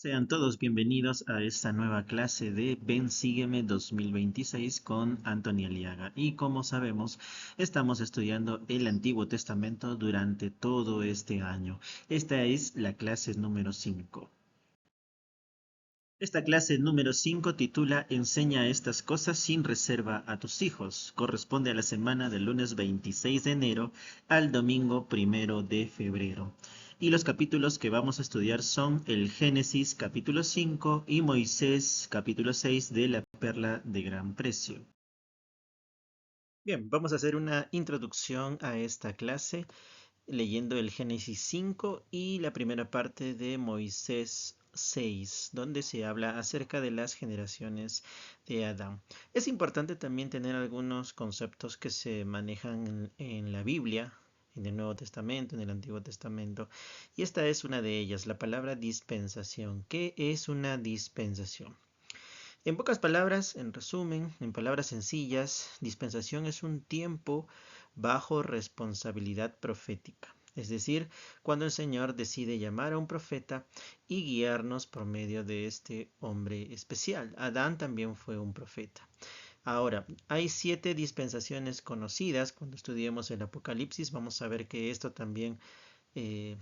Sean todos bienvenidos a esta nueva clase de Ven Sígueme 2026 con Anthony Aliaga. Y como sabemos, estamos estudiando el Antiguo Testamento durante todo este año. Esta es la clase número 5. Esta clase número 5 titula Enseña estas cosas sin reserva a tus hijos. Corresponde a la semana del lunes 26 de enero al domingo 1 de febrero. Y los capítulos que vamos a estudiar son el Génesis capítulo 5 y Moisés capítulo 6 de la Perla de Gran Precio. Bien, vamos a hacer una introducción a esta clase leyendo el Génesis 5 y la primera parte de Moisés 6, donde se habla acerca de las generaciones de Adán. Es importante también tener algunos conceptos que se manejan en la Biblia, en el Nuevo Testamento, en el Antiguo Testamento, y esta es una de ellas, la palabra dispensación. ¿Qué es una dispensación? En pocas palabras, en resumen, en palabras sencillas, dispensación es un tiempo bajo responsabilidad profética. Es decir, cuando el Señor decide llamar a un profeta y guiarnos por medio de este hombre especial. Adán también fue un profeta. Ahora, hay 7 dispensaciones conocidas. Cuando estudiemos el Apocalipsis vamos a ver que esto también eh,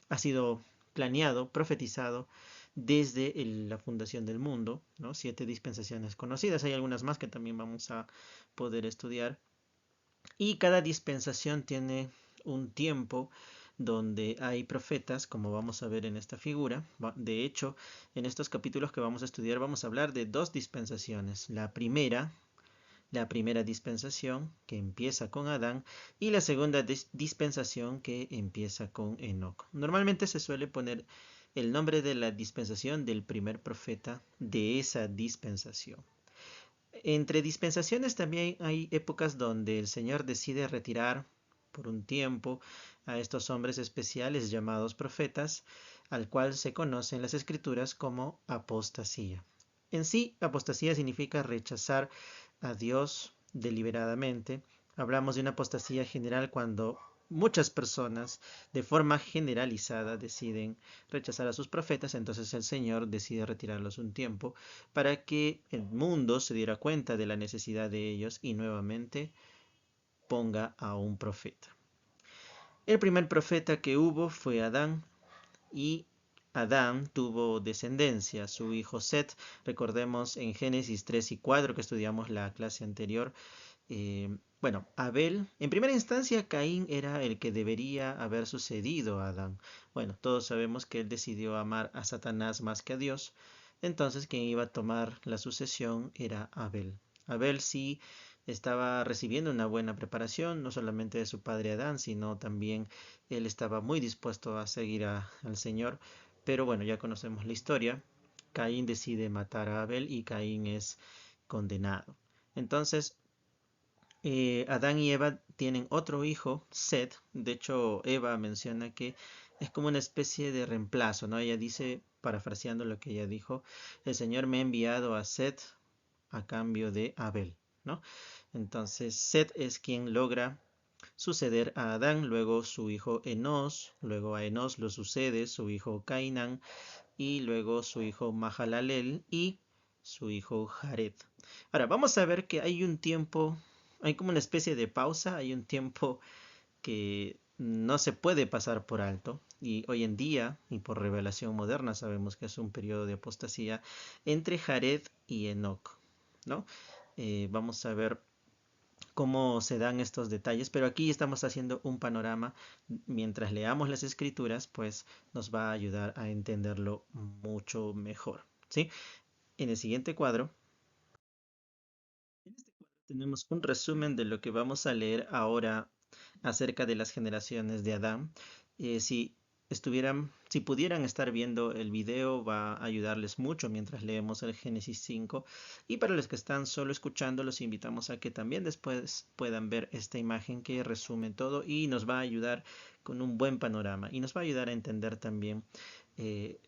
ha sido planeado, profetizado desde la fundación del mundo, ¿no? 7 dispensaciones conocidas. Hay algunas más que también vamos a poder estudiar. Y cada dispensación tiene un tiempo donde hay profetas, como vamos a ver en esta figura. De hecho, en estos capítulos que vamos a estudiar vamos a hablar de 2 dispensaciones. La primera dispensación que empieza con Adán y la segunda dispensación que empieza con Enoc. Normalmente se suele poner el nombre de la dispensación del primer profeta de esa dispensación. Entre dispensaciones también hay épocas donde el Señor decide retirar por un tiempo a estos hombres especiales llamados profetas, al cual se conoce en las escrituras como apostasía. En sí, apostasía significa rechazar a Dios deliberadamente. Hablamos de una apostasía general cuando muchas personas de forma generalizada deciden rechazar a sus profetas, entonces el Señor decide retirarlos un tiempo para que el mundo se diera cuenta de la necesidad de ellos y nuevamente ponga a un profeta. El primer profeta que hubo fue Adán y Adán tuvo descendencia, su hijo Set. Recordemos en Génesis 3 y 4 que estudiamos la clase anterior. Abel, en primera instancia Caín era el que debería haber sucedido a Adán. Bueno, todos sabemos que él decidió amar a Satanás más que a Dios, entonces quien iba a tomar la sucesión era Abel. Abel sí estaba recibiendo una buena preparación, no solamente de su padre Adán, sino también él estaba muy dispuesto a seguir al Señor. Pero bueno, ya conocemos la historia. Caín decide matar a Abel y Caín es condenado. Entonces, Adán y Eva tienen otro hijo, Seth. De hecho, Eva menciona que es como una especie de reemplazo, ¿no? Ella dice, parafraseando lo que ella dijo, el Señor me ha enviado a Seth a cambio de Abel, ¿no? Entonces, Seth es quien logra suceder a Adán, luego su hijo Enos, luego a Enos lo sucede su hijo Cainán y luego su hijo Mahalalel y su hijo Jared. Ahora, vamos a ver que hay un tiempo, hay como una especie de pausa, hay un tiempo que no se puede pasar por alto y hoy en día y por revelación moderna sabemos que es un periodo de apostasía entre Jared y Enoch, ¿no? Vamos a ver cómo se dan estos detalles, pero aquí estamos haciendo un panorama. Mientras leamos las escrituras, pues nos va a ayudar a entenderlo mucho mejor, ¿sí? En el siguiente cuadro, en este cuadro tenemos un resumen de lo que vamos a leer ahora acerca de las generaciones de Adán. Si pudieran estar viendo el video, va a ayudarles mucho mientras leemos el Génesis 5. Y para los que están solo escuchando, los invitamos a que también después puedan ver esta imagen que resume todo y nos va a ayudar con un buen panorama y nos va a ayudar a entender también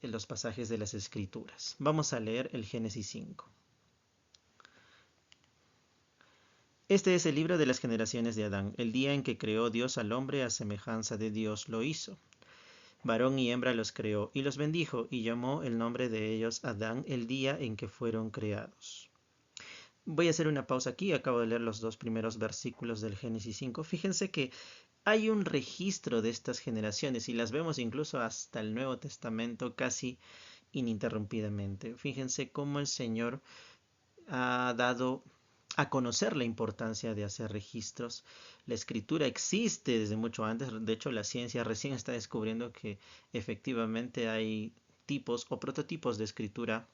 los pasajes de las Escrituras. Vamos a leer el Génesis 5. Este es el libro de las generaciones de Adán. El día en que creó Dios al hombre a semejanza de Dios lo hizo. Varón y hembra los creó y los bendijo y llamó el nombre de ellos Adán el día en que fueron creados. Voy a hacer una pausa aquí, acabo de leer los dos primeros versículos del Génesis 5. Fíjense que hay un registro de estas generaciones y las vemos incluso hasta el Nuevo Testamento casi ininterrumpidamente. Fíjense cómo el Señor ha dado a conocer la importancia de hacer registros. La escritura existe desde mucho antes, de hecho la ciencia recién está descubriendo que efectivamente hay tipos o prototipos de escritura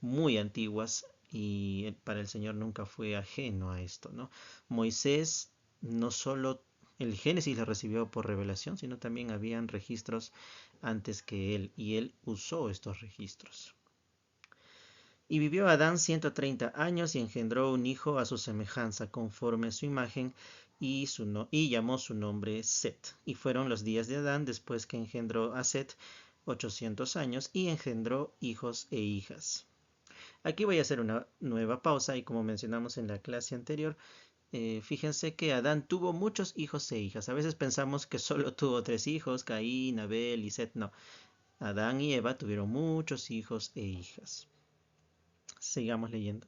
muy antiguas y para el Señor nunca fue ajeno a esto, ¿no? Moisés no solo el Génesis lo recibió por revelación, sino también habían registros antes que él y él usó estos registros. Y vivió Adán 130 años y engendró un hijo a su semejanza, conforme a su imagen, y llamó su nombre Set. Y fueron los días de Adán después que engendró a Set 800 años y engendró hijos e hijas. Aquí voy a hacer una nueva pausa y como mencionamos en la clase anterior, fíjense que Adán tuvo muchos hijos e hijas. A veces pensamos que solo tuvo 3 hijos, Caín, Abel y Set. No, Adán y Eva tuvieron muchos hijos e hijas. Sigamos leyendo.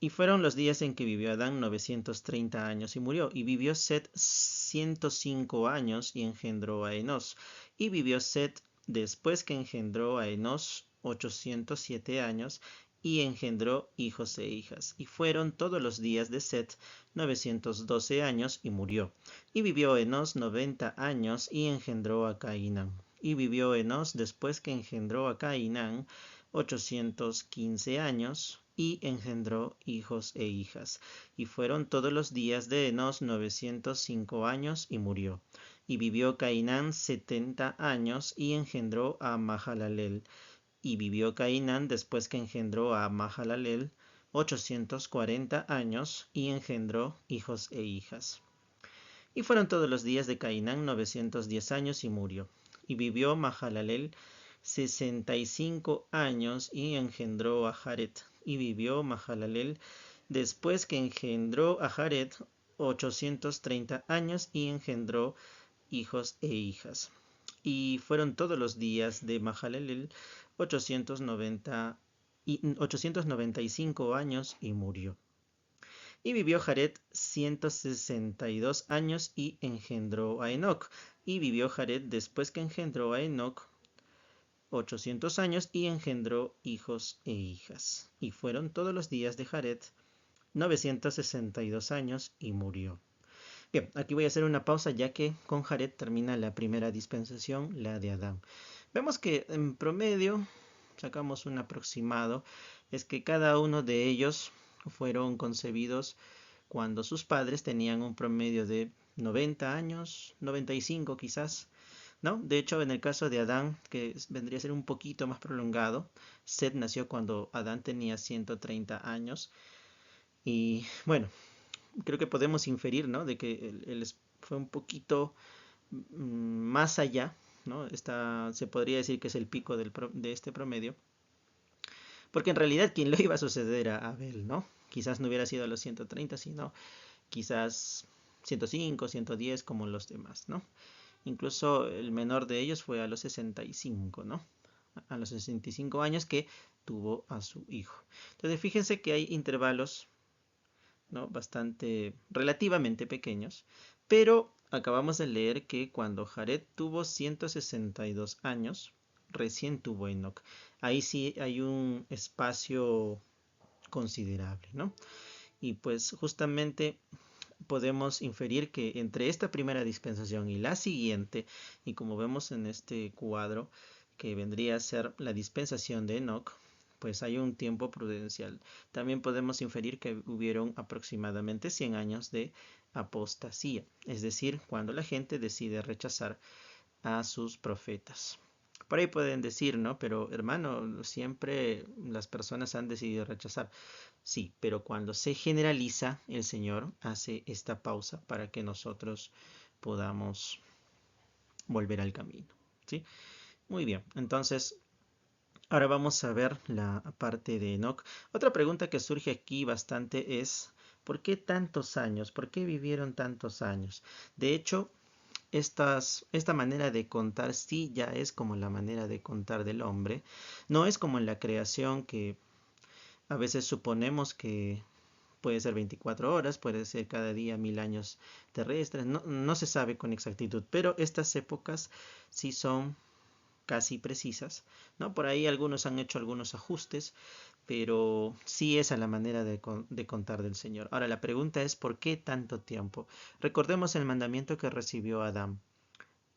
Y fueron los días en que vivió Adán 930 años y murió. Y vivió Set 105 años y engendró a Enos. Y vivió Set después que engendró a Enos 807 años y engendró hijos e hijas. Y fueron todos los días de Set 912 años y murió. Y vivió Enos 90 años y engendró a Cainán. Y vivió Enos después que engendró a Cainán 815 años y engendró hijos e hijas. Y fueron todos los días de Enos 905 años y murió. Y vivió Cainán 70 años y engendró a Mahalalel. Y vivió Cainán después que engendró a Mahalalel 840 años y engendró hijos e hijas. Y fueron todos los días de Cainán 910 años y murió. Y vivió Mahalalel 65 años y engendró a Jared. Y vivió Mahalalel después que engendró a Jared 830 años y engendró hijos e hijas. Y fueron todos los días de Mahalalel 895 años y murió. Y vivió Jared 162 años y engendró a Enoc. Y vivió Jared después que engendró a Enoc 800 años y engendró hijos e hijas. Y fueron todos los días de Jared 962 años y murió. Bien, aquí voy a hacer una pausa ya que con Jared termina la primera dispensación, la de Adán. Vemos que en promedio, sacamos un aproximado, es que cada uno de ellos fueron concebidos cuando sus padres tenían un promedio de 90 años, 95 quizás, ¿no? De hecho, en el caso de Adán, que vendría a ser un poquito más prolongado, Set nació cuando Adán tenía 130 años. Y bueno, creo que podemos inferir, ¿no? De que él fue un poquito más allá, ¿no? Se podría decir que es el pico de este promedio. Porque en realidad quien lo iba a suceder era Abel, ¿no? Quizás no hubiera sido a los 130, sino quizás 105, 110 como los demás, ¿no? Incluso el menor de ellos fue a los 65, ¿no? A los 65 años que tuvo a su hijo. Entonces fíjense que hay intervalos, ¿no? Bastante, relativamente pequeños, pero acabamos de leer que cuando Jared tuvo 162 años, recién tuvo Enoch. Ahí sí hay un espacio considerable, ¿no? Y pues justamente podemos inferir que entre esta primera dispensación y la siguiente, y como vemos en este cuadro, que vendría a ser la dispensación de Enoch, pues hay un tiempo prudencial. También podemos inferir que hubieron aproximadamente 100 años de apostasía, es decir, cuando la gente decide rechazar a sus profetas. Por ahí pueden decir, ¿no? Pero hermano, siempre las personas han decidido rechazar. Sí, pero cuando se generaliza, el Señor hace esta pausa para que nosotros podamos volver al camino. ¿Sí? Muy bien, entonces ahora vamos a ver la parte de Enoch. Otra pregunta que surge aquí bastante es, ¿por qué tantos años? ¿Por qué vivieron tantos años? De hecho, esta manera de contar sí ya es como la manera de contar del hombre. No es como en la creación que a veces suponemos que puede ser 24 horas, puede ser cada día 1000 años terrestres, no se sabe con exactitud, pero estas épocas sí son casi precisas, ¿no? Por ahí algunos han hecho algunos ajustes, pero sí es a la manera de contar del Señor. Ahora la pregunta es, ¿por qué tanto tiempo? Recordemos el mandamiento que recibió Adán,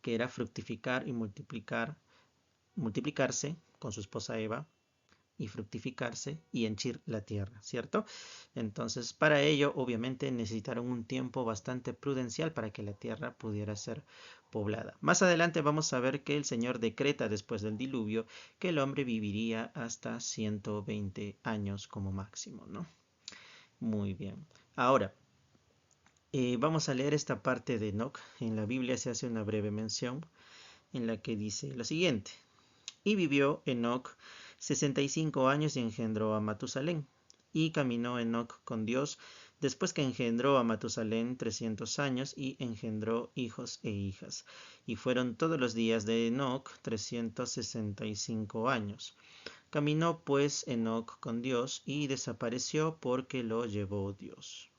que era fructificar y multiplicarse con su esposa Eva, y fructificarse y henchir la tierra, ¿cierto? Entonces, para ello, obviamente, necesitaron un tiempo bastante prudencial para que la tierra pudiera ser poblada. Más adelante vamos a ver que el Señor decreta después del diluvio que el hombre viviría hasta 120 años como máximo, ¿no? Muy bien. Ahora, vamos a leer esta parte de Enoc. En la Biblia se hace una breve mención en la que dice lo siguiente. Y vivió Enoc 65 años y engendró a Matusalén. Y caminó Enoc con Dios después que engendró a Matusalén 300 años y engendró hijos e hijas. Y fueron todos los días de Enoc 365 años. Caminó pues Enoc con Dios y desapareció porque lo llevó Dios.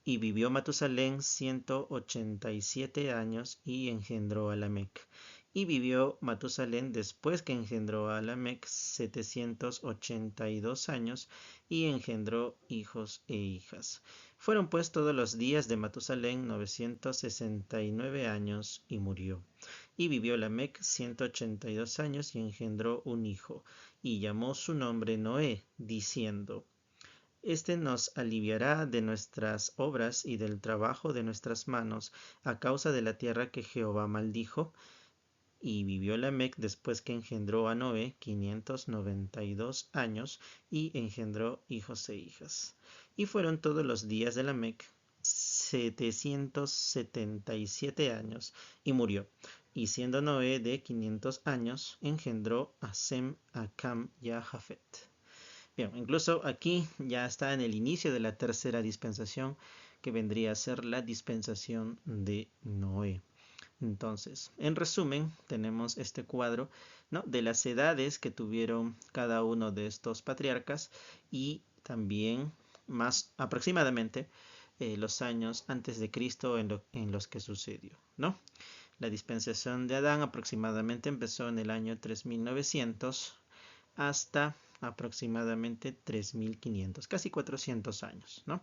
Y vivió Matusalén 187 años y engendró a Lamec. Y vivió Matusalén después que engendró a Lamec 782 años y engendró hijos e hijas. Fueron pues todos los días de Matusalén 969 años y murió. Y vivió Lamec 182 años y engendró un hijo, y llamó su nombre Noé, diciendo: Este nos aliviará de nuestras obras y del trabajo de nuestras manos, a causa de la tierra que Jehová maldijo. Y vivió Lamec después que engendró a Noé 592 años y engendró hijos e hijas. Y fueron todos los días de Lamec 777 años y murió. Y siendo Noé de 500 años, engendró a Sem, a Cam y a Jafet. Bien, incluso aquí ya está en el inicio de la tercera dispensación, que vendría a ser la dispensación de Noé. Entonces, en resumen, tenemos este cuadro, ¿no?, de las edades que tuvieron cada uno de estos patriarcas y también más aproximadamente los años antes de Cristo en los que sucedió, ¿no? La dispensación de Adán aproximadamente empezó en el año 3900 hasta aproximadamente 3500, casi 400 años, ¿no?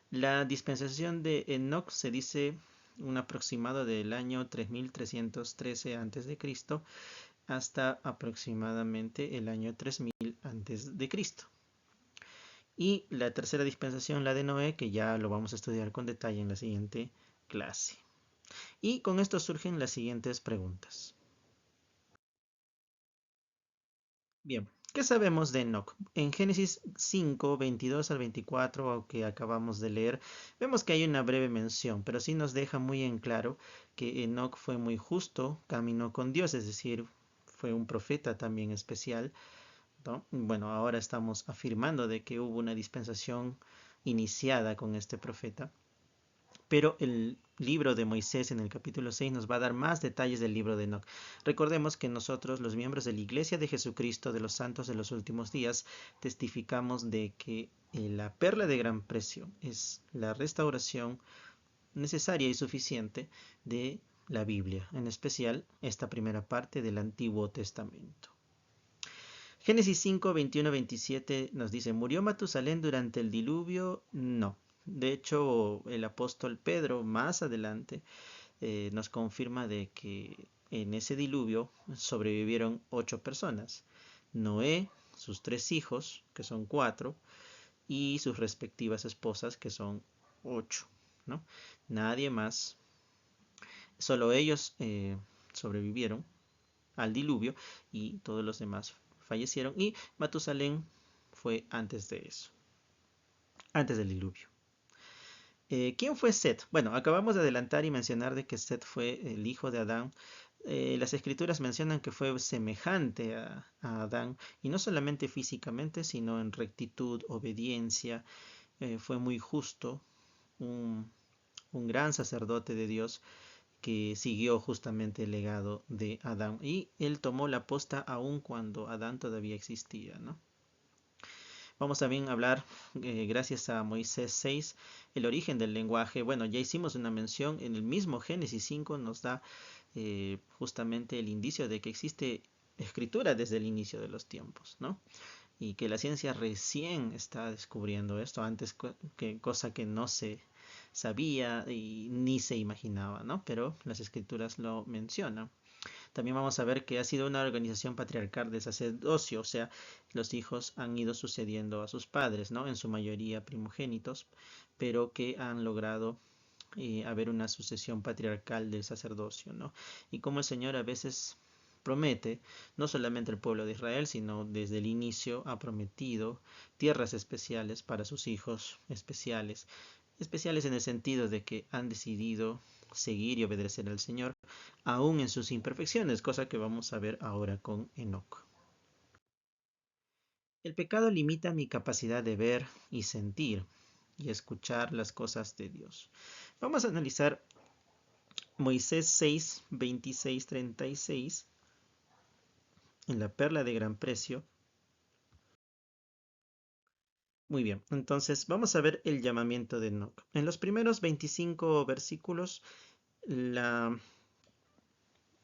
La dispensación de Enoc se dice un aproximado del año 3313 a.C. hasta aproximadamente el año 3000 a.C. Y la tercera dispensación, la de Noé, que ya lo vamos a estudiar con detalle en la siguiente clase. Y con esto surgen las siguientes preguntas. Bien, ¿qué sabemos de Enoc? En Génesis 5, 22 al 24, que acabamos de leer, vemos que hay una breve mención, pero sí nos deja muy en claro que Enoc fue muy justo, caminó con Dios, es decir, fue un profeta también especial, ¿no? Bueno, ahora estamos afirmando de que hubo una dispensación iniciada con este profeta. Pero el libro de Moisés en el capítulo 6 nos va a dar más detalles del libro de Enoc. Recordemos que nosotros, los miembros de la Iglesia de Jesucristo de los Santos de los Últimos Días, testificamos de que la perla de gran precio es la restauración necesaria y suficiente de la Biblia, en especial esta primera parte del Antiguo Testamento. Génesis 5, 21, 27 nos dice: ¿Murió Matusalén durante el diluvio? No. De hecho, el apóstol Pedro más adelante nos confirma de que en ese diluvio sobrevivieron 8 personas. Noé, sus 3 hijos, que son 4, y sus respectivas esposas, que son 8, ¿no? Nadie más, solo ellos sobrevivieron al diluvio y todos los demás fallecieron, y Matusalén fue antes de eso, antes del diluvio. ¿Quién fue Set? Bueno, acabamos de adelantar y mencionar de que Set fue el hijo de Adán. Las escrituras mencionan que fue semejante a Adán, y no solamente físicamente, sino en rectitud, obediencia. Fue muy justo, un gran sacerdote de Dios que siguió justamente el legado de Adán. Y él tomó la posta aun cuando Adán todavía existía, ¿no? Vamos también a hablar, gracias a Moisés 6, el origen del lenguaje. Bueno, ya hicimos una mención, en el mismo Génesis 5 nos da justamente el indicio de que existe escritura desde el inicio de los tiempos, ¿no? Y que la ciencia recién está descubriendo esto, antes que cosa que no se sabía y ni se imaginaba, ¿no? Pero las escrituras lo mencionan. También vamos a ver que ha sido una organización patriarcal de sacerdocio, o sea, los hijos han ido sucediendo a sus padres, ¿no? En su mayoría primogénitos, pero que han logrado haber una sucesión patriarcal del sacerdocio, ¿no? Y como el Señor a veces promete, no solamente el pueblo de Israel, sino desde el inicio ha prometido tierras especiales para sus hijos especiales, especiales en el sentido de que han decidido seguir y obedecer al Señor, aún en sus imperfecciones, cosa que vamos a ver ahora con Enoc. El pecado limita mi capacidad de ver y sentir y escuchar las cosas de Dios. Vamos a analizar Moisés 6, 26, 36 en la perla de gran precio. Muy bien, entonces vamos a ver el llamamiento de Enoc. En los primeros 25 versículos, la,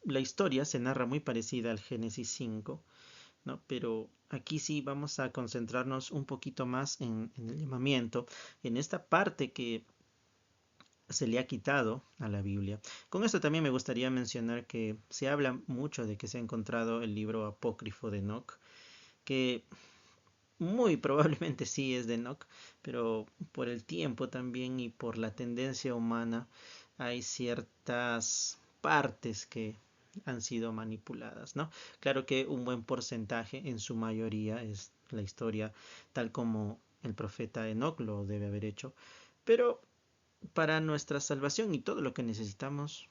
la historia se narra muy parecida al Génesis 5, ¿no? Pero aquí sí vamos a concentrarnos un poquito más en el llamamiento, en esta parte que se le ha quitado a la Biblia. Con esto también me gustaría mencionar que se habla mucho de que se ha encontrado el libro apócrifo de Enoc, que muy probablemente sí es de Enoch, pero por el tiempo también y por la tendencia humana hay ciertas partes que han sido manipuladas, ¿no? Claro que un buen porcentaje, en su mayoría, es la historia tal como el profeta Enoch lo debe haber hecho, pero para nuestra salvación y todo lo que necesitamos,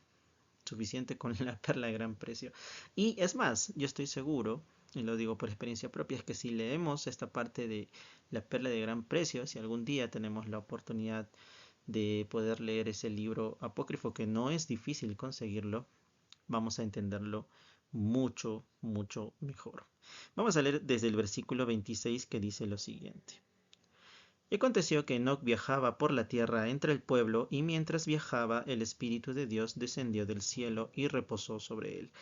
suficiente con la perla de gran precio. Y es más, yo estoy seguro, y lo digo por experiencia propia, es que si leemos esta parte de la perla de gran precio, si algún día tenemos la oportunidad de poder leer ese libro apócrifo, que no es difícil conseguirlo, vamos a entenderlo mucho, mucho mejor. Vamos a leer desde el versículo 26 que dice lo siguiente. Y aconteció que Enoc viajaba por la tierra entre el pueblo, y mientras viajaba, el Espíritu de Dios descendió del cielo y reposó sobre él.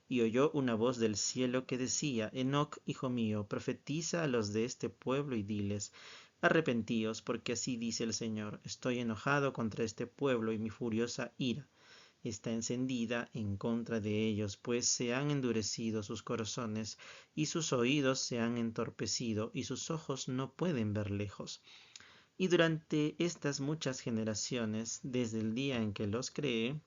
Y oyó una voz del cielo que decía: Enoc, hijo mío, profetiza a los de este pueblo y diles: Arrepentíos, porque así dice el Señor: Estoy enojado contra este pueblo, y mi furiosa ira está encendida en contra de ellos, pues se han endurecido sus corazones, y sus oídos se han entorpecido, y sus ojos no pueden ver lejos. Y durante estas muchas generaciones, desde el día en que los creé,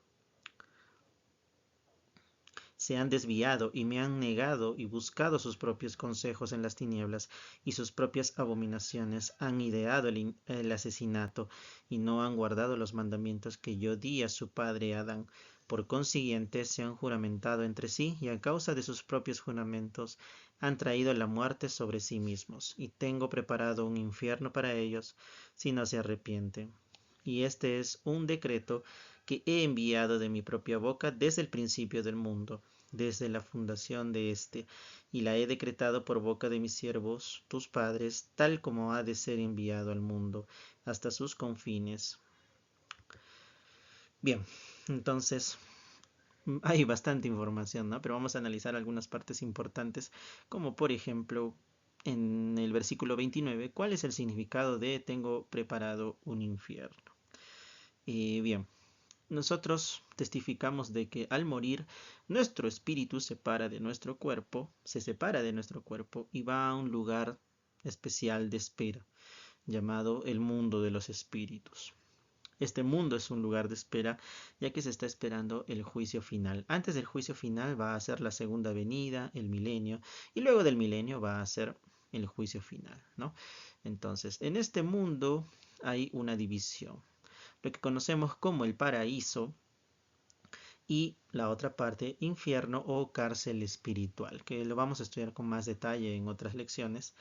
se han desviado y me han negado y buscado sus propios consejos en las tinieblas, y sus propias abominaciones han ideado el asesinato, y no han guardado los mandamientos que yo di a su padre Adán. Por consiguiente, se han juramentado entre sí, y a causa de sus propios juramentos han traído la muerte sobre sí mismos, y tengo preparado un infierno para ellos si no se arrepienten. Y este es un decreto que he enviado de mi propia boca desde el principio del mundo, desde la fundación de éste, y la he decretado por boca de mis siervos, tus padres, tal como ha de ser enviado al mundo, hasta sus confines. Bien, entonces hay bastante información, ¿no? Pero vamos a analizar algunas partes importantes, como por ejemplo, en el versículo 29, ¿cuál es el significado de tengo preparado un infierno? Bien, nosotros testificamos de que al morir nuestro espíritu se separa de nuestro cuerpo y va a un lugar especial de espera, llamado el mundo de los espíritus. Este mundo es un lugar de espera, ya que se está esperando el juicio final. Antes del juicio final va a ser la segunda venida, el milenio, y luego del milenio va a ser el juicio final, ¿no? Entonces, en este mundo hay una división, lo que conocemos como el paraíso, y la otra parte, infierno o cárcel espiritual, que lo vamos a estudiar con más detalle en otras lecciones,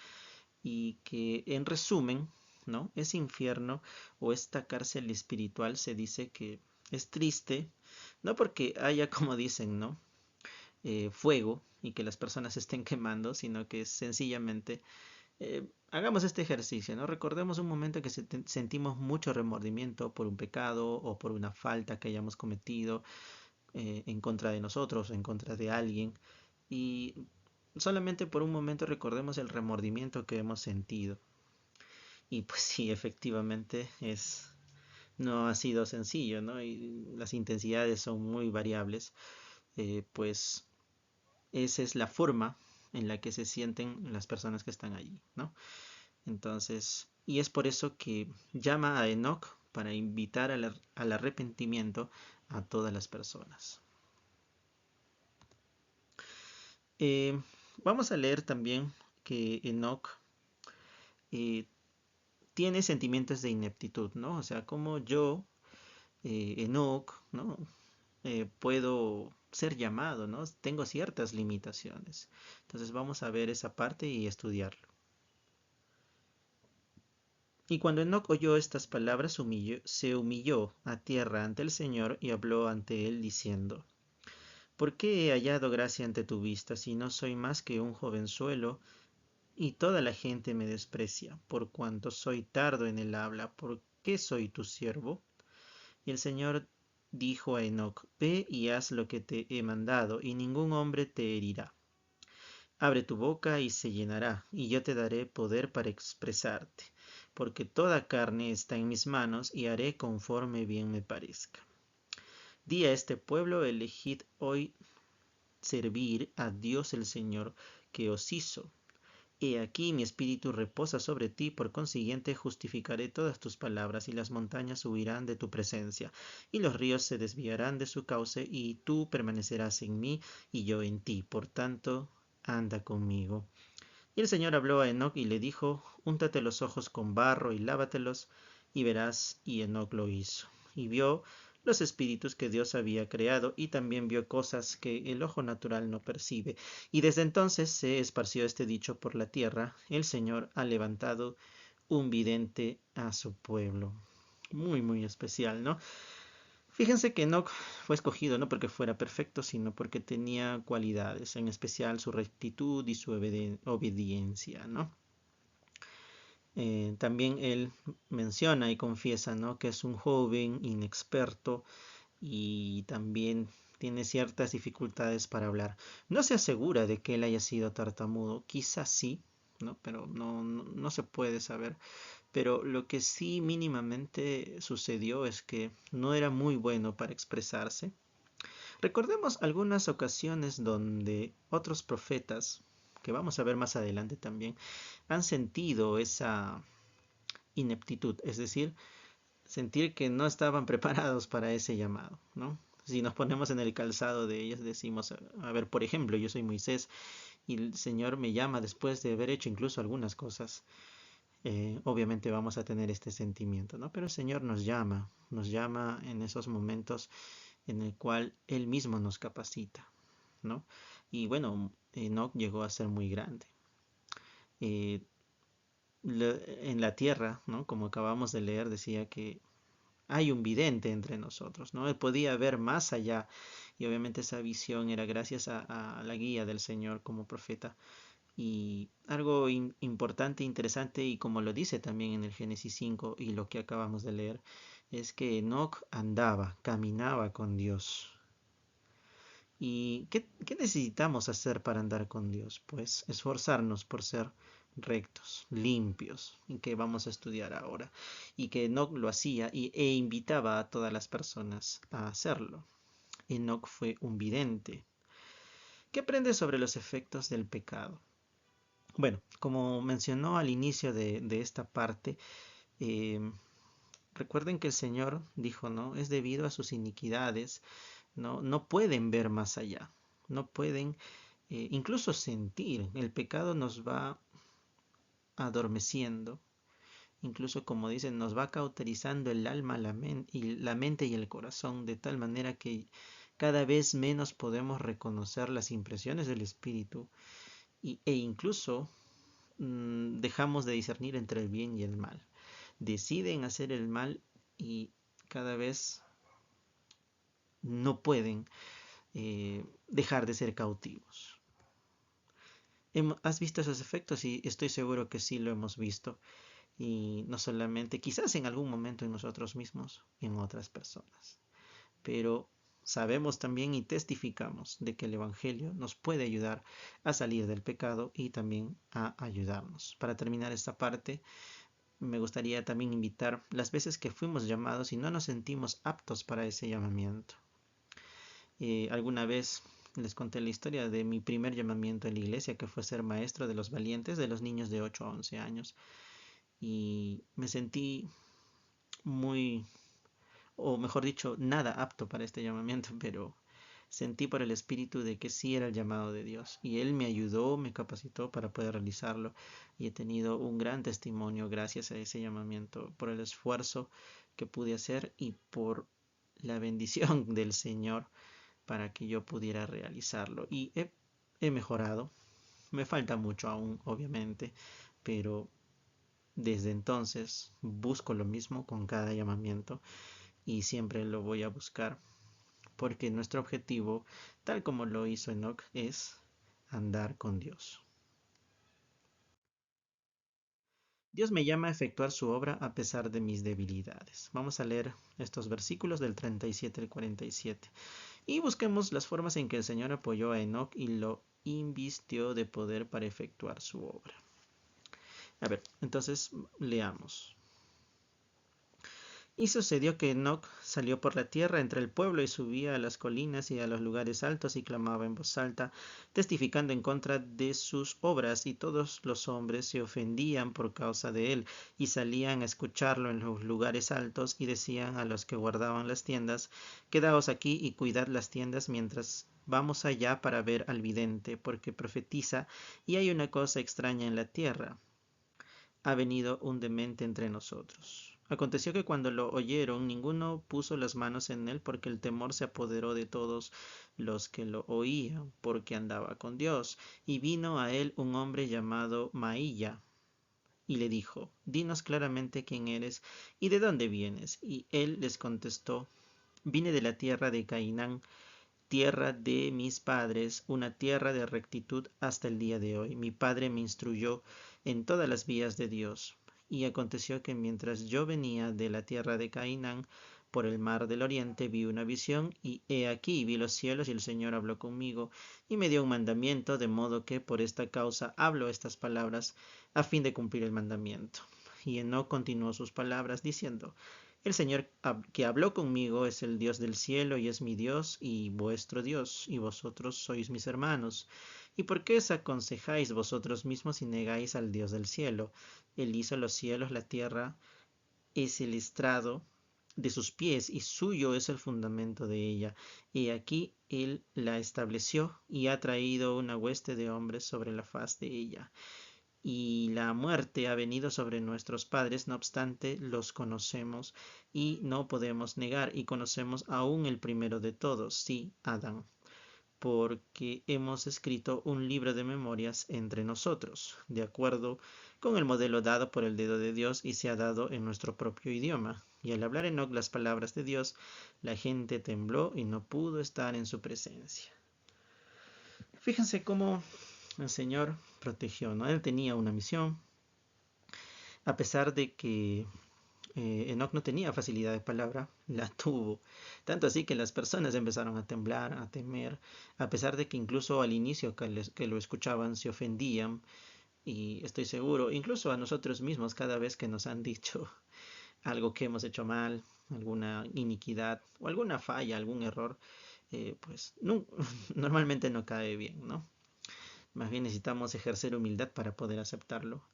y que en resumen, ¿no? Ese infierno o esta cárcel espiritual se dice que es triste No porque haya, como dicen, ¿no? Fuego y que las personas estén quemando, sino que sencillamente hagamos este ejercicio, ¿no? Recordemos un momento que sentimos mucho remordimiento por un pecado o por una falta que hayamos cometido en contra de nosotros o en contra de alguien. Y solamente por un momento recordemos el remordimiento que hemos sentido. Y pues sí, efectivamente no ha sido sencillo, ¿no? Y las intensidades son muy variables. Pues esa es la forma en la que se sienten las personas que están allí, ¿no? Entonces, y es por eso que llama a Enoch para invitar al arrepentimiento a todas las personas. Eh, Vamos a leer también que Enoch eh, tiene sentimientos de ineptitud, ¿no? O sea, como yo, Enoch, ¿no? Puedo ser llamado, ¿no? Tengo ciertas limitaciones. Entonces vamos a ver esa parte y estudiarlo. Y cuando Enoc oyó estas palabras, se humilló a tierra ante el Señor y habló ante él diciendo: ¿Por qué he hallado gracia ante tu vista, si no soy más que un jovenzuelo, y toda la gente me desprecia, por cuanto soy tardo en el habla? ¿Por qué soy tu siervo? Y el Señor dijo a Enoc: Ve y haz lo que te he mandado, y ningún hombre te herirá. Abre tu boca y se llenará, y yo te daré poder para expresarte, porque toda carne está en mis manos, y haré conforme bien me parezca. Di a este pueblo: elegid hoy servir a Dios el Señor, que os hizo. He aquí mi espíritu reposa sobre ti, por consiguiente justificaré todas tus palabras, y las montañas huirán de tu presencia, y los ríos se desviarán de su cauce, y tú permanecerás en mí, y yo en ti. Por tanto, anda conmigo. Y el Señor habló a Enoc y le dijo: Úntate los ojos con barro y lávatelos, y verás. Y Enoc lo hizo, y vio los espíritus que Dios había creado, y también vio cosas que el ojo natural no percibe. Y desde entonces se esparció este dicho por la tierra: el Señor ha levantado un vidente a su pueblo. Muy, muy especial, ¿no? Fíjense que Enoch fue escogido no porque fuera perfecto, sino porque tenía cualidades, en especial su rectitud y su obediencia, ¿no? También él menciona y confiesa, ¿no?, que es un joven inexperto y también tiene ciertas dificultades para hablar. No se asegura de que él haya sido tartamudo, quizás sí, ¿no? Pero no se puede saber. Pero lo que sí mínimamente sucedió es que no era muy bueno para expresarse. Recordemos algunas ocasiones donde otros profetas, que vamos a ver más adelante también, han sentido esa ineptitud, es decir, sentir que no estaban preparados para ese llamado, ¿no? Si nos ponemos en el calzado de ellos, decimos: a ver, por ejemplo, yo soy Moisés y el Señor me llama después de haber hecho incluso algunas cosas. Obviamente vamos a tener este sentimiento, ¿no? Pero el Señor nos llama en esos momentos en el cual Él mismo nos capacita, ¿no? Y bueno, Enoch llegó a ser muy grande. Eh, en la tierra, ¿no? Como acabamos de leer, decía que hay un vidente entre nosotros, ¿no? Él podía ver más allá y obviamente esa visión era gracias a la guía del Señor como profeta. Y algo importante, interesante, y como lo dice también en el Génesis 5 y lo que acabamos de leer, es que Enoch andaba, caminaba con Dios. ¿Y qué necesitamos hacer para andar con Dios? Pues esforzarnos por ser rectos, limpios, y que vamos a estudiar ahora. Y que Enoch lo hacía e invitaba a todas las personas a hacerlo. Enoch fue un vidente. ¿Qué aprende sobre los efectos del pecado? Bueno, como mencionó al inicio de esta parte, eh, recuerden que el Señor dijo, ¿no? Es debido a sus iniquidades, no pueden ver más allá, no pueden incluso sentir. El pecado nos va adormeciendo, incluso como dicen, nos va cauterizando el alma, la mente y el corazón, de tal manera que cada vez menos podemos reconocer las impresiones del Espíritu e incluso dejamos de discernir entre el bien y el mal. Deciden hacer el mal y cada vez no pueden dejar de ser cautivos. ¿Has visto esos efectos? Y estoy seguro que sí lo hemos visto. Y no solamente, quizás en algún momento en nosotros mismos, en otras personas. Pero sabemos también y testificamos de que el Evangelio nos puede ayudar a salir del pecado y también a ayudarnos. Para terminar esta parte, me gustaría también invitar las veces que fuimos llamados y no nos sentimos aptos para ese llamamiento. Alguna vez les conté la historia de mi primer llamamiento en la iglesia, que fue ser maestro de los valientes, de los niños de 8 a 11 años. Y me sentí muy, o mejor dicho, nada apto para este llamamiento, pero sentí por el Espíritu de que sí era el llamado de Dios. Y Él me ayudó, me capacitó para poder realizarlo. Y he tenido un gran testimonio gracias a ese llamamiento, por el esfuerzo que pude hacer y por la bendición del Señor para que yo pudiera realizarlo. Y he mejorado. Me falta mucho aún, obviamente, pero desde entonces busco lo mismo con cada llamamiento y siempre lo voy a buscar porque nuestro objetivo, tal como lo hizo Enoch, es andar con Dios. Dios me llama a efectuar su obra a pesar de mis debilidades. Vamos a leer estos versículos del 37 al 47 y busquemos las formas en que el Señor apoyó a Enoch y lo invistió de poder para efectuar su obra. A ver, entonces leamos. Y sucedió que Enoc salió por la tierra entre el pueblo y subía a las colinas y a los lugares altos y clamaba en voz alta, testificando en contra de sus obras, y todos los hombres se ofendían por causa de él, y salían a escucharlo en los lugares altos, y decían a los que guardaban las tiendas, quedaos aquí y cuidad las tiendas mientras vamos allá para ver al vidente, porque profetiza, y hay una cosa extraña en la tierra. Ha venido un demente entre nosotros. Aconteció que cuando lo oyeron, ninguno puso las manos en él, porque el temor se apoderó de todos los que lo oían, porque andaba con Dios. Y vino a él un hombre llamado Maía, y le dijo, dinos claramente quién eres y de dónde vienes. Y él les contestó, vine de la tierra de Cainán, tierra de mis padres, una tierra de rectitud hasta el día de hoy. Mi padre me instruyó en todas las vías de Dios. Y aconteció que mientras yo venía de la tierra de Cainán, por el mar del oriente, vi una visión, y he aquí vi los cielos, y el Señor habló conmigo, y me dio un mandamiento, de modo que por esta causa hablo estas palabras, a fin de cumplir el mandamiento. Y Enoc continuó sus palabras, diciendo, el Señor que habló conmigo es el Dios del cielo y es mi Dios y vuestro Dios, y vosotros sois mis hermanos. ¿Y por qué os aconsejáis vosotros mismos y negáis al Dios del cielo? Él hizo los cielos, la tierra es el estrado de sus pies y suyo es el fundamento de ella. Y aquí Él la estableció y ha traído una hueste de hombres sobre la faz de ella. Y la muerte ha venido sobre nuestros padres, no obstante los conocemos y no podemos negar, y conocemos aún el primero de todos, sí, Adán, porque hemos escrito un libro de memorias entre nosotros, de acuerdo con el modelo dado por el dedo de Dios y se ha dado en nuestro propio idioma. Y al hablar Enoc las palabras de Dios, la gente tembló y no pudo estar en su presencia. Fíjense cómo el Señor protegió, ¿no? Él tenía una misión, a pesar de que Enoch no tenía facilidad de palabra, la tuvo. Tanto así que las personas empezaron a temblar, a temer, a pesar de que incluso al inicio que lo escuchaban se ofendían. Y estoy seguro, incluso a nosotros mismos, cada vez que nos han dicho algo que hemos hecho mal, alguna iniquidad o alguna falla, algún error, pues no, normalmente no cae bien, ¿no? Más bien necesitamos ejercer humildad para poder aceptarlo.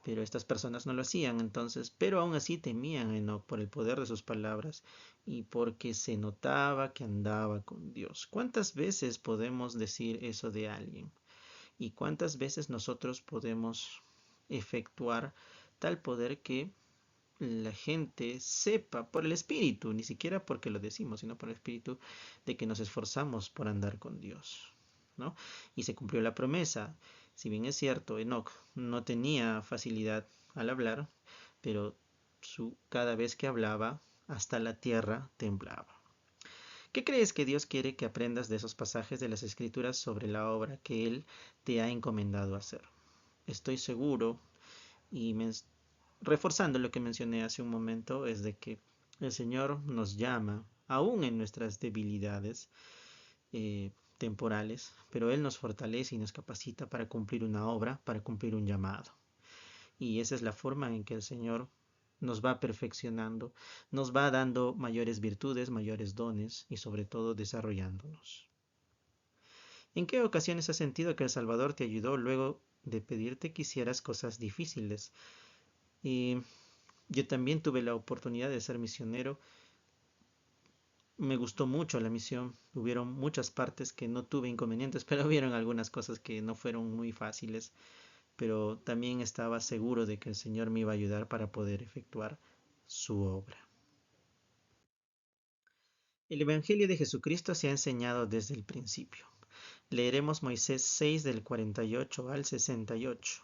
Pero estas personas no lo hacían entonces, pero aún así temían a Enoch por el poder de sus palabras y porque se notaba que andaba con Dios. ¿Cuántas veces podemos decir eso de alguien? ¿Y cuántas veces nosotros podemos efectuar tal poder que la gente sepa por el Espíritu, ni siquiera porque lo decimos, sino por el Espíritu, de que nos esforzamos por andar con Dios, ¿no? Y se cumplió la promesa. Si bien es cierto, Enoch no tenía facilidad al hablar, pero cada vez que hablaba, hasta la tierra temblaba. ¿Qué crees que Dios quiere que aprendas de esos pasajes de las Escrituras sobre la obra que Él te ha encomendado hacer? Estoy seguro, y reforzando lo que mencioné hace un momento, es de que el Señor nos llama, aún en nuestras debilidades temporales, pero Él nos fortalece y nos capacita para cumplir una obra, para cumplir un llamado. Y esa es la forma en que el Señor nos va perfeccionando, nos va dando mayores virtudes, mayores dones y sobre todo desarrollándonos. ¿En qué ocasiones has sentido que el Salvador te ayudó luego de pedirte que hicieras cosas difíciles? Y yo también tuve la oportunidad de ser misionero. Me gustó mucho la misión. Hubieron muchas partes que no tuve inconvenientes, pero hubieron algunas cosas que no fueron muy fáciles. Pero también estaba seguro de que el Señor me iba a ayudar para poder efectuar su obra. El Evangelio de Jesucristo se ha enseñado desde el principio. Leeremos Moisés 6 del 48 al 68.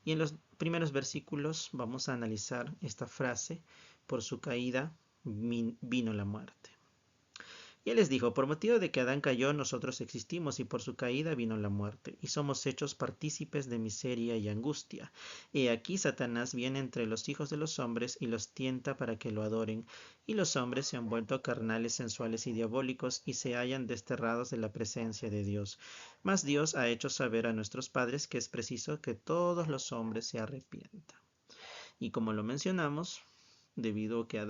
Y en los primeros versículos vamos a analizar esta frase: por su caída vino la muerte. Y él les dijo: por motivo de que Adán cayó, nosotros existimos, y por su caída vino la muerte, y somos hechos partícipes de miseria y angustia. He aquí Satanás viene entre los hijos de los hombres y los tienta para que lo adoren, y los hombres se han vuelto carnales, sensuales y diabólicos, y se hallan desterrados de la presencia de Dios. Mas Dios ha hecho saber a nuestros padres que es preciso que todos los hombres se arrepientan. Y como lo mencionamos, debido a que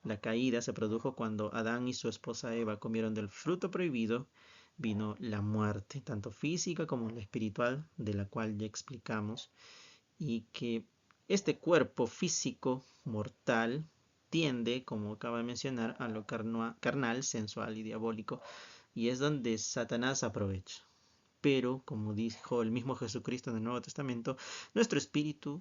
la caída se produjo cuando Adán y su esposa Eva comieron del fruto prohibido, vino la muerte, tanto física como la espiritual, de la cual ya explicamos, y que este cuerpo físico mortal tiende, como acaba de mencionar, a lo carnal, sensual y diabólico, y es donde Satanás aprovecha. Pero, como dijo el mismo Jesucristo en el Nuevo Testamento, nuestro espíritu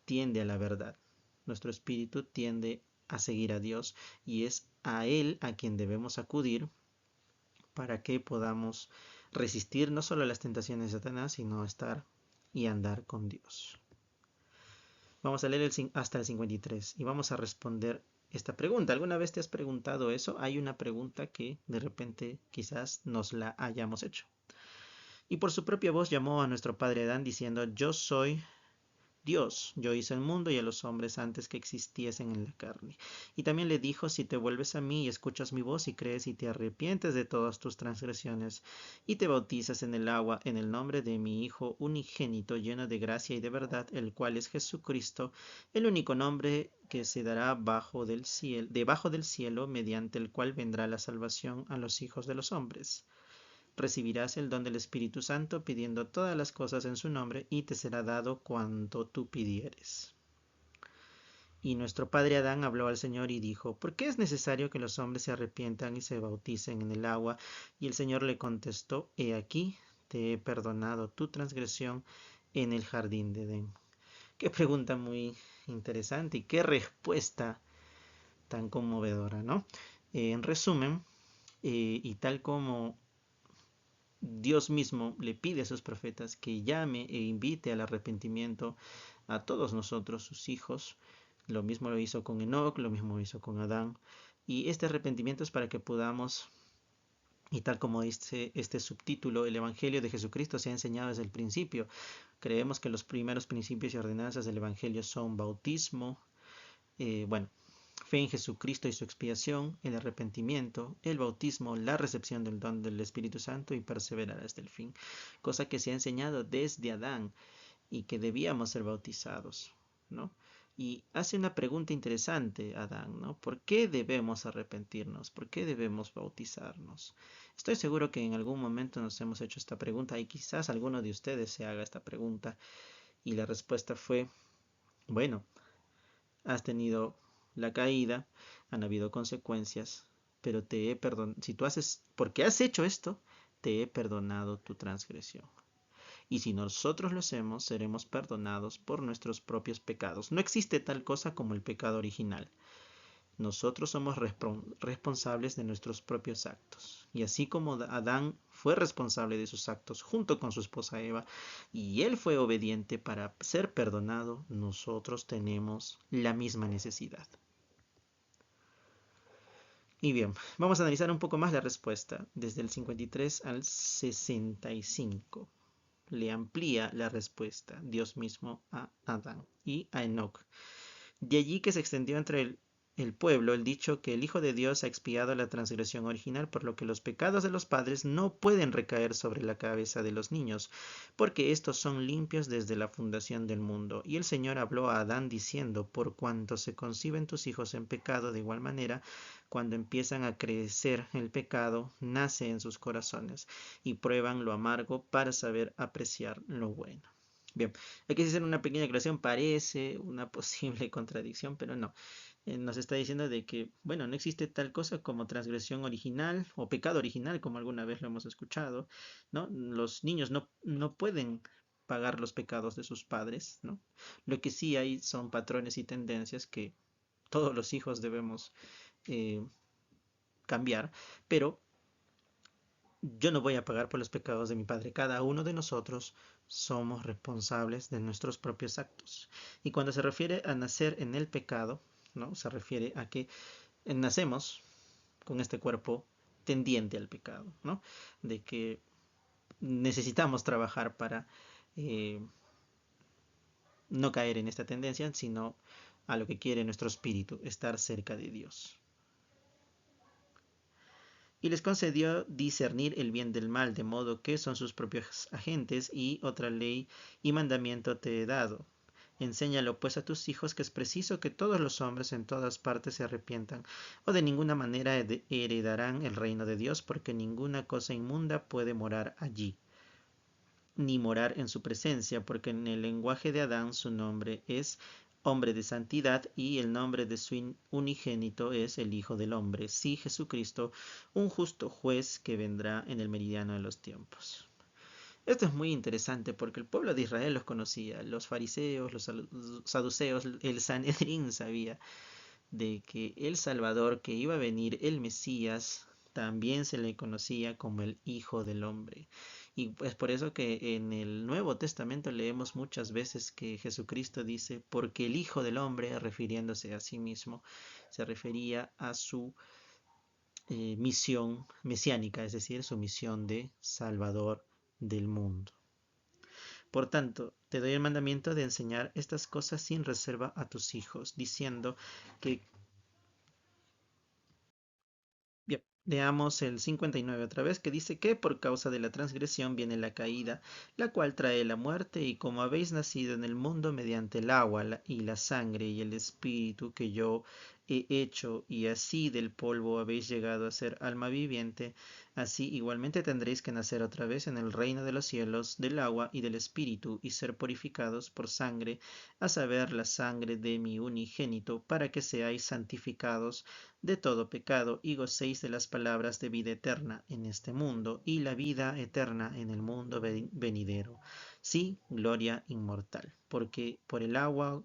tiende a la verdad. Nuestro espíritu tiende a seguir a Dios, y es a Él a quien debemos acudir para que podamos resistir no solo a las tentaciones de Satanás, sino a estar y andar con Dios. Vamos a leer hasta el 53 y vamos a responder esta pregunta. ¿Alguna vez te has preguntado eso? Hay una pregunta que de repente quizás nos la hayamos hecho. Y por su propia voz llamó a nuestro padre Adán diciendo: yo soy Dios, yo hice el mundo y a los hombres antes que existiesen en la carne. Y también le dijo: si te vuelves a mí y escuchas mi voz y crees y te arrepientes de todas tus transgresiones y te bautizas en el agua en el nombre de mi Hijo unigénito, lleno de gracia y de verdad, el cual es Jesucristo, el único nombre que se dará debajo del cielo, mediante el cual vendrá la salvación a los hijos de los hombres. Recibirás el don del Espíritu Santo pidiendo todas las cosas en su nombre, y te será dado cuanto tú pidieres. Y nuestro padre Adán habló al Señor y dijo: ¿por qué es necesario que los hombres se arrepientan y se bauticen en el agua? Y el Señor le contestó: he aquí, te he perdonado tu transgresión en el jardín de Edén. Qué pregunta muy interesante y qué respuesta tan conmovedora, ¿no? En resumen, y tal como Dios mismo le pide a sus profetas que llame e invite al arrepentimiento a todos nosotros, sus hijos. Lo mismo lo hizo con Enoc, lo mismo lo hizo con Adán. Y este arrepentimiento es para que podamos, y tal como dice este subtítulo, el Evangelio de Jesucristo se ha enseñado desde el principio. Creemos que los primeros principios y ordenanzas del Evangelio son bautismo, fe en Jesucristo y su expiación, el arrepentimiento, el bautismo, la recepción del don del Espíritu Santo y perseverar hasta el fin. Cosa que se ha enseñado desde Adán y que debíamos ser bautizados, ¿no? Y hace una pregunta interesante Adán, ¿no? ¿Por qué debemos arrepentirnos? ¿Por qué debemos bautizarnos? Estoy seguro que en algún momento nos hemos hecho esta pregunta y quizás alguno de ustedes se haga esta pregunta y la respuesta fue: bueno, has tenido la caída, han habido consecuencias, pero te he perdonado. Si tú porque has hecho esto, te he perdonado tu transgresión. Y si nosotros lo hacemos, seremos perdonados por nuestros propios pecados. No existe tal cosa como el pecado original. Nosotros somos responsables de nuestros propios actos. Y así como Adán fue responsable de sus actos junto con su esposa Eva, y él fue obediente para ser perdonado, nosotros tenemos la misma necesidad. Y bien, vamos a analizar un poco más la respuesta, desde el 53 al 65. Le amplía la respuesta Dios mismo a Adán y a Enoc. De allí que se extendió entre el pueblo el dicho que el Hijo de Dios ha expiado la transgresión original, por lo que los pecados de los padres no pueden recaer sobre la cabeza de los niños, porque estos son limpios desde la fundación del mundo. Y el Señor habló a Adán diciendo, por cuanto se conciben tus hijos en pecado, de igual manera, cuando empiezan a crecer el pecado, nace en sus corazones, y prueban lo amargo para saber apreciar lo bueno. Bien, hay que hacer una pequeña aclaración, parece una posible contradicción, pero no. Nos está diciendo de que, bueno, no existe tal cosa como transgresión original o pecado original, como alguna vez lo hemos escuchado, ¿no? Los niños no pueden pagar los pecados de sus padres, ¿no? Lo que sí hay son patrones y tendencias que todos los hijos debemos eh, cambiar, pero yo no voy a pagar por los pecados de mi padre. Cada uno de nosotros somos responsables de nuestros propios actos. Y cuando se refiere a nacer en el pecado, ¿no? Se refiere a que nacemos con este cuerpo tendiente al pecado, ¿no? De que necesitamos trabajar para eh, no caer en esta tendencia, sino a lo que quiere nuestro espíritu, estar cerca de Dios. Y les concedió discernir el bien del mal, de modo que son sus propios agentes, y otra ley y mandamiento te he dado. Enséñalo pues a tus hijos que es preciso que todos los hombres en todas partes se arrepientan, o de ninguna manera heredarán el reino de Dios, porque ninguna cosa inmunda puede morar allí, ni morar en su presencia, porque en el lenguaje de Adán su nombre es hombre de santidad, y el nombre de su unigénito es el Hijo del Hombre, sí, Jesucristo, un justo juez que vendrá en el meridiano de los tiempos. Esto es muy interesante porque el pueblo de Israel los conocía, los fariseos, los saduceos, el Sanedrín sabía de que el Salvador que iba a venir, el Mesías, también se le conocía como el Hijo del Hombre. Y pues por eso que en el Nuevo Testamento leemos muchas veces que Jesucristo dice, porque el Hijo del Hombre, refiriéndose a sí mismo, se refería a su misión mesiánica, es decir, su misión de Salvador del mundo. Por tanto, te doy el mandamiento de enseñar estas cosas sin reserva a tus hijos, diciendo que... Bien, leamos el 59 otra vez, que dice que por causa de la transgresión viene la caída, la cual trae la muerte, y como habéis nacido en el mundo mediante el agua y la sangre y el espíritu que yo he hecho, y así del polvo habéis llegado a ser alma viviente, así igualmente tendréis que nacer otra vez en el reino de los cielos, del agua y del espíritu, y ser purificados por sangre, a saber, la sangre de mi unigénito, para que seáis santificados de todo pecado, y gocéis de las palabras de vida eterna en este mundo, y la vida eterna en el mundo venidero. Sí, gloria inmortal, porque por el agua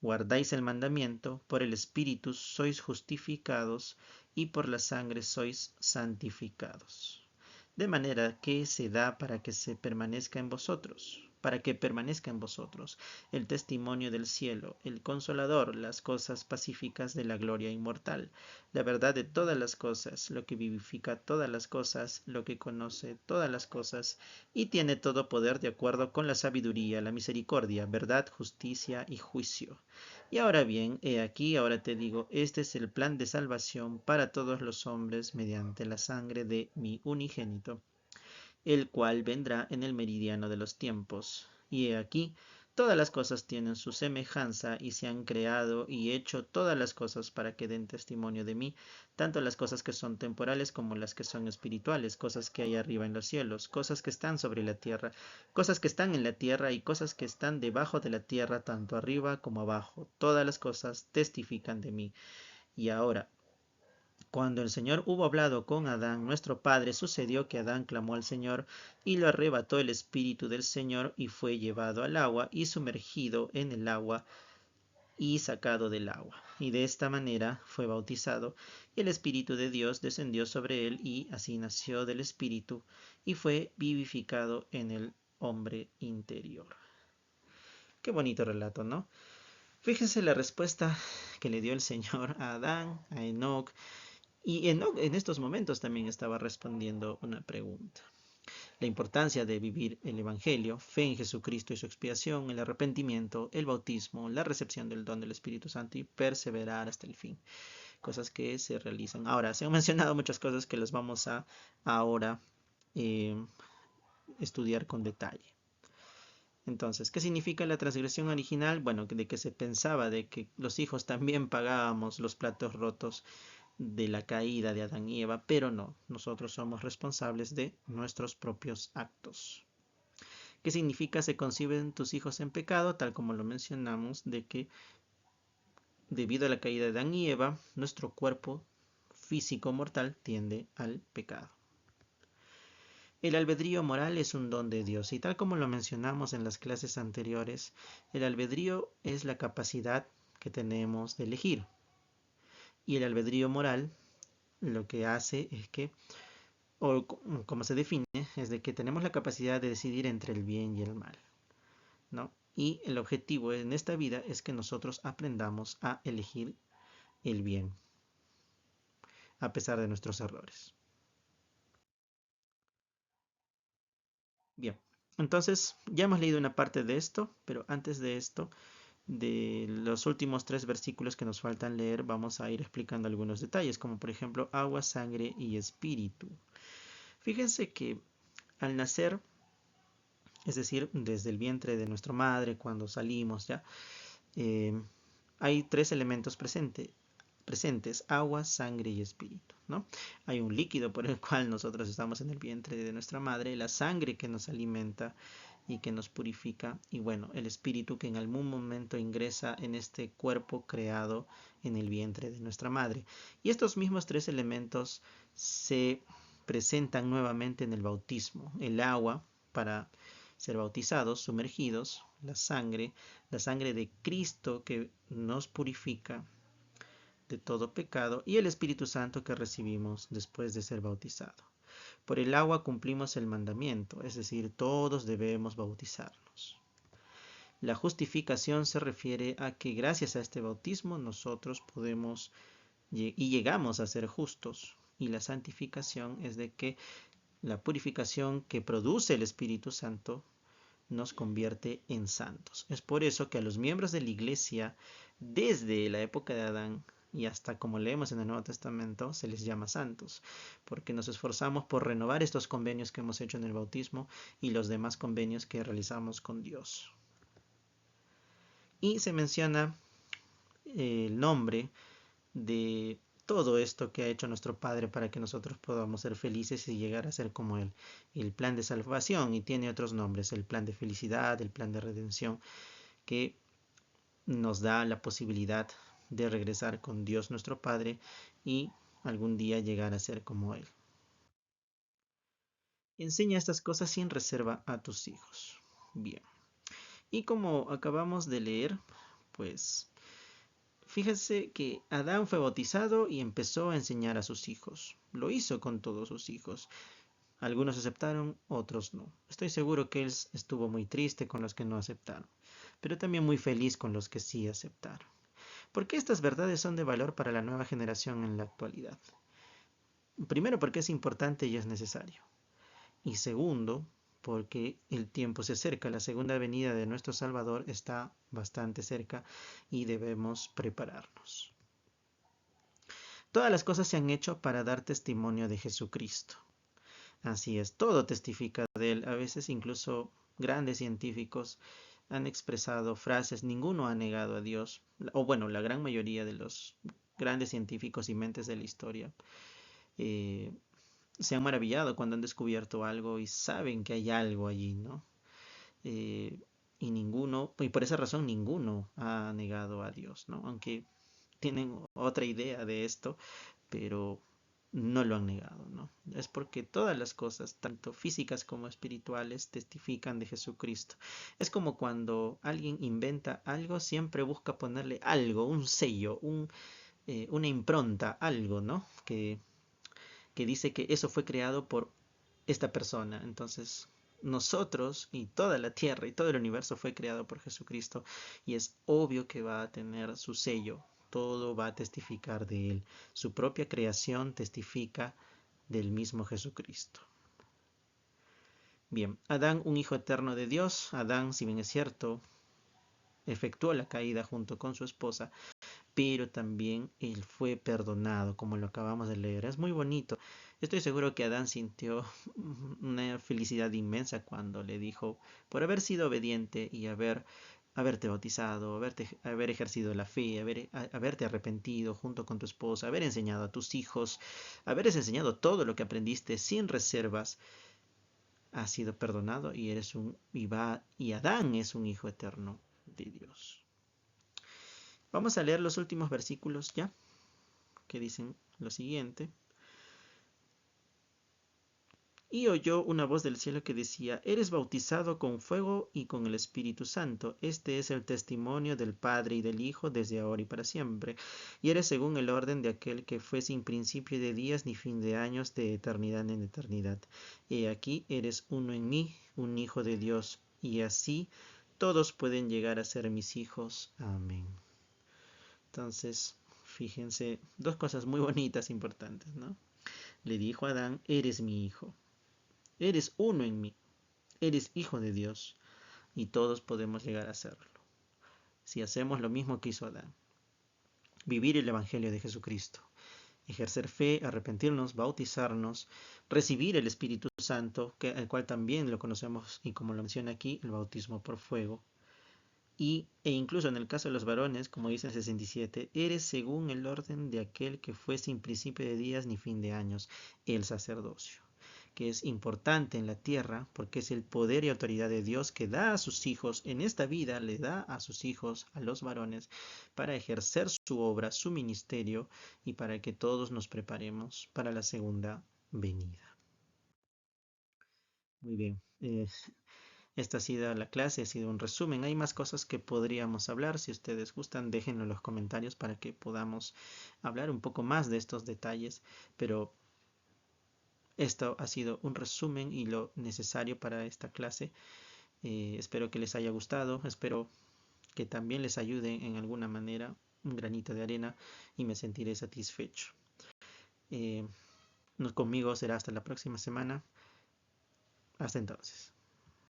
guardáis el mandamiento, por el Espíritu sois justificados, y por la sangre sois santificados. De manera que se da para que se permanezca en vosotros, para que permanezca en vosotros el testimonio del cielo, el consolador, las cosas pacíficas de la gloria inmortal, la verdad de todas las cosas, lo que vivifica todas las cosas, lo que conoce todas las cosas, y tiene todo poder de acuerdo con la sabiduría, la misericordia, verdad, justicia y juicio. Y ahora bien, he aquí, ahora te digo, este es el plan de salvación para todos los hombres mediante la sangre de mi unigénito, el cual vendrá en el meridiano de los tiempos. Y he aquí, todas las cosas tienen su semejanza y se han creado y hecho todas las cosas para que den testimonio de mí, tanto las cosas que son temporales como las que son espirituales, cosas que hay arriba en los cielos, cosas que están sobre la tierra, cosas que están en la tierra y cosas que están debajo de la tierra, tanto arriba como abajo. Todas las cosas testifican de mí. Y ahora, cuando el Señor hubo hablado con Adán, nuestro padre, sucedió que Adán clamó al Señor, y lo arrebató el Espíritu del Señor, y fue llevado al agua, y sumergido en el agua, y sacado del agua. Y de esta manera fue bautizado, y el Espíritu de Dios descendió sobre él, y así nació del Espíritu, y fue vivificado en el hombre interior. Qué bonito relato, ¿no? Fíjense la respuesta que le dio el Señor a Adán, a Enoc, Y en estos momentos también estaba respondiendo una pregunta. La importancia de vivir el Evangelio, fe en Jesucristo y su expiación, el arrepentimiento, el bautismo, la recepción del don del Espíritu Santo y perseverar hasta el fin. Cosas que se realizan. Ahora, se han mencionado muchas cosas que las vamos a ahora eh, estudiar con detalle. Entonces, ¿qué significa la transgresión original? Bueno, de que se pensaba de que los hijos también pagábamos los platos rotos de la caída de Adán y Eva, pero no, nosotros somos responsables de nuestros propios actos. ¿Qué significa se conciben tus hijos en pecado? Tal como lo mencionamos, de que debido a la caída de Adán y Eva, nuestro cuerpo físico mortal tiende al pecado. El albedrío moral es un don de Dios y tal como lo mencionamos en las clases anteriores, el albedrío es la capacidad que tenemos de elegir. Y el albedrío moral lo que hace es que, o como se define, es de que tenemos la capacidad de decidir entre el bien y el mal, ¿no? Y el objetivo en esta vida es que nosotros aprendamos a elegir el bien, a pesar de nuestros errores. Bien, entonces ya hemos leído una parte de esto, pero antes de esto, de los últimos 3 versículos que nos faltan leer, vamos a ir explicando algunos detalles, como por ejemplo agua, sangre y espíritu. Fíjense que al nacer, es decir, desde el vientre de nuestra madre, cuando salimos ya, eh, hay 3 elementos presentes, agua, sangre y espíritu, ¿no? Hay un líquido por el cual nosotros estamos en el vientre de nuestra madre, la sangre que nos alimenta y que nos purifica, y bueno, el espíritu que en algún momento ingresa en este cuerpo creado en el vientre de nuestra madre. Y estos mismos 3 elementos se presentan nuevamente en el bautismo. El agua para ser bautizados, sumergidos, la sangre de Cristo que nos purifica de todo pecado, y el Espíritu Santo que recibimos después de ser bautizado. Por el agua cumplimos el mandamiento, es decir, todos debemos bautizarnos. La justificación se refiere a que gracias a este bautismo nosotros podemos y llegamos a ser justos. Y la santificación es de que la purificación que produce el Espíritu Santo nos convierte en santos. Es por eso que a los miembros de la iglesia, desde la época de Adán y hasta como leemos en el Nuevo Testamento, se les llama santos, porque nos esforzamos por renovar estos convenios que hemos hecho en el bautismo y los demás convenios que realizamos con Dios. Y se menciona el nombre de todo esto que ha hecho nuestro Padre para que nosotros podamos ser felices y llegar a ser como Él. El plan de salvación, y tiene otros nombres, el plan de felicidad, el plan de redención, que nos da la posibilidad de regresar con Dios nuestro Padre y algún día llegar a ser como Él. Enseña estas cosas sin reserva a tus hijos. Bien. Y como acabamos de leer, pues fíjense que Adán fue bautizado y empezó a enseñar a sus hijos. Lo hizo con todos sus hijos. Algunos aceptaron, otros no. Estoy seguro que él estuvo muy triste con los que no aceptaron, pero también muy feliz con los que sí aceptaron. ¿Por qué estas verdades son de valor para la nueva generación en la actualidad? Primero, porque es importante y es necesario. Y segundo, porque el tiempo se acerca, la segunda venida de nuestro Salvador está bastante cerca y debemos prepararnos. Todas las cosas se han hecho para dar testimonio de Jesucristo. Así es, todo testifica de él. A veces incluso grandes científicos han expresado frases, ninguno ha negado a Dios, o bueno, la gran mayoría de los grandes científicos y mentes de la historia eh, se han maravillado cuando han descubierto algo y saben que hay algo allí, ¿no? Eh, y por esa razón ninguno ha negado a Dios, ¿no? Aunque tienen otra idea de esto, pero no lo han negado, ¿no? Es porque todas las cosas, tanto físicas como espirituales, testifican de Jesucristo. Es como cuando alguien inventa algo, siempre busca ponerle algo, un sello, una impronta, algo, ¿no? Que dice que eso fue creado por esta persona. Entonces, nosotros y toda la tierra y todo el universo fue creado por Jesucristo y es obvio que va a tener su sello todo va a testificar de Él. Su propia creación testifica del mismo Jesucristo. Bien, Adán, un hijo eterno de Dios. Adán, si bien es cierto, efectuó la caída junto con su esposa, pero también él fue perdonado, como lo acabamos de leer. Es muy bonito. Estoy seguro que Adán sintió una felicidad inmensa cuando le dijo, por haber sido obediente y haberte bautizado, haber ejercido la fe, haberte arrepentido junto con tu esposa, haber enseñado a tus hijos, haberles enseñado todo lo que aprendiste sin reservas, has sido perdonado y y Adán es un hijo eterno de Dios. Vamos a leer los últimos versículos ya, que dicen lo siguiente. Y oyó una voz del cielo que decía, eres bautizado con fuego y con el Espíritu Santo. Este es el testimonio del Padre y del Hijo desde ahora y para siempre. Y eres según el orden de aquel que fue sin principio de días ni fin de años, de eternidad en eternidad. He aquí, eres uno en mí, un hijo de Dios. Y así todos pueden llegar a ser mis hijos. Amén. Entonces, fíjense, dos cosas muy bonitas, importantes, ¿no? Le dijo a Adán, eres mi hijo. Eres uno en mí, eres hijo de Dios y todos podemos llegar a serlo. Si hacemos lo mismo que hizo Adán, vivir el Evangelio de Jesucristo, ejercer fe, arrepentirnos, bautizarnos, recibir el Espíritu Santo, el cual también lo conocemos y como lo menciona aquí, el bautismo por fuego. E incluso en el caso de los varones, como dice el 67, eres según el orden de aquel que fue sin principio de días ni fin de años, el sacerdocio, que es importante en la tierra porque es el poder y autoridad de Dios que da a sus hijos, en esta vida le da a sus hijos, a los varones, para ejercer su obra, su ministerio y para que todos nos preparemos para la segunda venida. Muy bien. Esta ha sido la clase, ha sido un resumen. Hay más cosas que podríamos hablar. Si ustedes gustan, déjenlo en los comentarios para que podamos hablar un poco más de estos detalles. Pero esto ha sido un resumen y lo necesario para esta clase. Espero que les haya gustado. Espero que también les ayude en alguna manera, un granito de arena, y me sentiré satisfecho. Conmigo será hasta la próxima semana. Hasta entonces.